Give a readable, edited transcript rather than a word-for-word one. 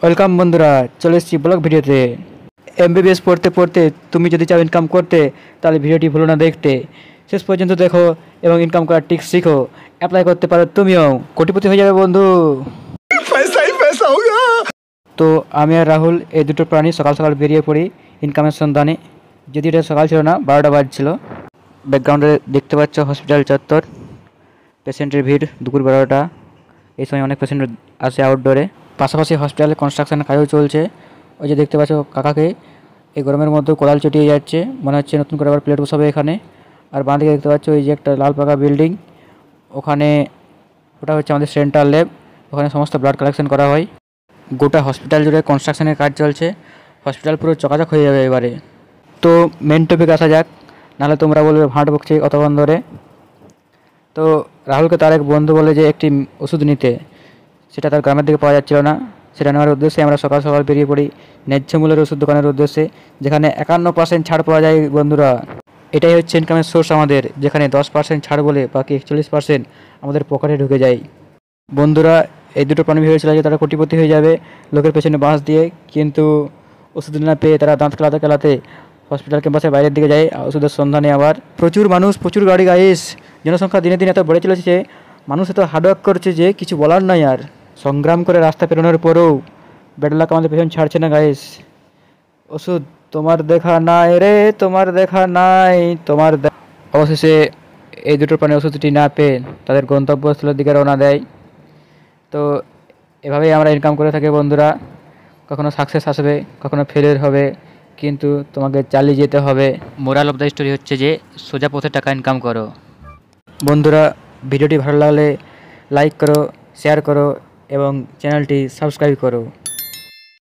Welcome বন্ধুরা, চলে এসেছি ব্লগ ভিডিওতে। এমবিবিএস পড়তে পড়তে তুমি যদি চাও ইনকাম করতে, তাহলে ভিডিওটি ভুলো না দেখতে, শেষ পর্যন্ত দেখো এবং ইনকাম করার টিপস শিখো। অ্যাপ্লাই করতে পারো, তুমিও কোটিপতি হয়ে যাবে বন্ধু। पैसा ही पैसा होगा। তো আমি আর রাহুল এই দুটো প্রাণী সকাল সকাল বেরিয়ে পড়ি ইনকামের সন্ধানে। যদি এটা সকাল ছিল না, 12টা বাজছিল। ব্যাকগ্রাউন্ডে দেখতে পাচ্ছ হসপিটাল চত্বর, পেশেন্টের ভিড় দুপুর 12টা। এই সময় অনেক পেশেন্ট আসে আউটডোরে। পাশাপাশি হসপিটালে কনস্ট্রাকশনের কাজও চলছে। ওই যে দেখতে পাচ্ছ কাকাকে, এই গরমের মধ্যে কোদাল চটিয়ে যাচ্ছে, মনে হচ্ছে নতুন করে আবার প্লেট বসাবে এখানে। আর বাঁ দিকে দেখতে পাচ্ছ ওই যে একটা লাল পাকা বিল্ডিং, ওখানে ওটা হচ্ছে আমাদের সেন্ট্রাল ল্যাব। ওখানে সমস্ত ব্লাড কালেকশন করা হয়। গোটা হসপিটাল জুড়ে কনস্ট্রাকশনের কাজ চলছে, হসপিটাল পুরো চকাচক হয়ে যাবে এবারে। তো মেন টপিক আসা যাক, নাহলে তোমরা বলবে ভাঁট বকছে কতক্ষণ ধরে। তো রাহুলকে তার এক বন্ধু বলে যে একটি ওষুধ নিতে, সেটা তার গ্রামের দিকে পাওয়া যাচ্ছিল না। সেটা নেওয়ার উদ্দেশ্যে আমরা সকাল সকাল বেরিয়ে পড়ি ন্যায্য মূল্যের ওষুধ দোকানের উদ্দেশ্যে, যেখানে 51% ছাড় পাওয়া যায় বন্ধুরা। এটাই হচ্ছে ইনকামের সোর্স আমাদের, যেখানে 10% ছাড় বলে বাকি 41% আমাদের পকেটে ঢুকে যায়। বন্ধুরা, এই দুটো প্রাণী ভেবেছিল যে তারা কোটিপতি হয়ে যাবে লোকের পেছনে বাঁশ দিয়ে, কিন্তু ওষুধ না পেয়ে তারা দাঁত কেলাতে কেলাতে হসপিটাল ক্যাম্পাসের বাইরের দিকে যায় ওষুধের সন্ধানে। আবার প্রচুর মানুষ, প্রচুর গাড়ি গাইস, জনসংখ্যা দিনে দিনে এত বেড়ে চলেছে, মানুষ এত হার্ডওয়ার্ক করছে যে কিছু বলার নাই আর। সংগ্রাম করে রাস্তা পেরোনোর পরেও ব্যাড লাক আমাদের পেছন ছাড়ছে না গাইস। ওষুধ তোমার দেখা নাই রে, তোমার দেখা নাই, অবশেষে এই দুটো প্রাণী ওষুধটি না পেয়ে তাদের গন্তব্যস্থলের দিকে রওনা দেয়। তো এভাবেই আমরা ইনকাম করে থাকি বন্ধুরা। কখনো সাকসেস আসবে, কখনো ফেলিয়ার হবে, কিন্তু তোমাকে চালিয়ে যেতে হবে। মোরাল অফ দ্য স্টোরি হচ্ছে যে সোজা পথে টাকা ইনকাম করো। বন্ধুরা, ভিডিওটি ভালো লাগলে লাইক করো, শেয়ার করো এবং চ্যানেলটি সাবস্ক্রাইব করো।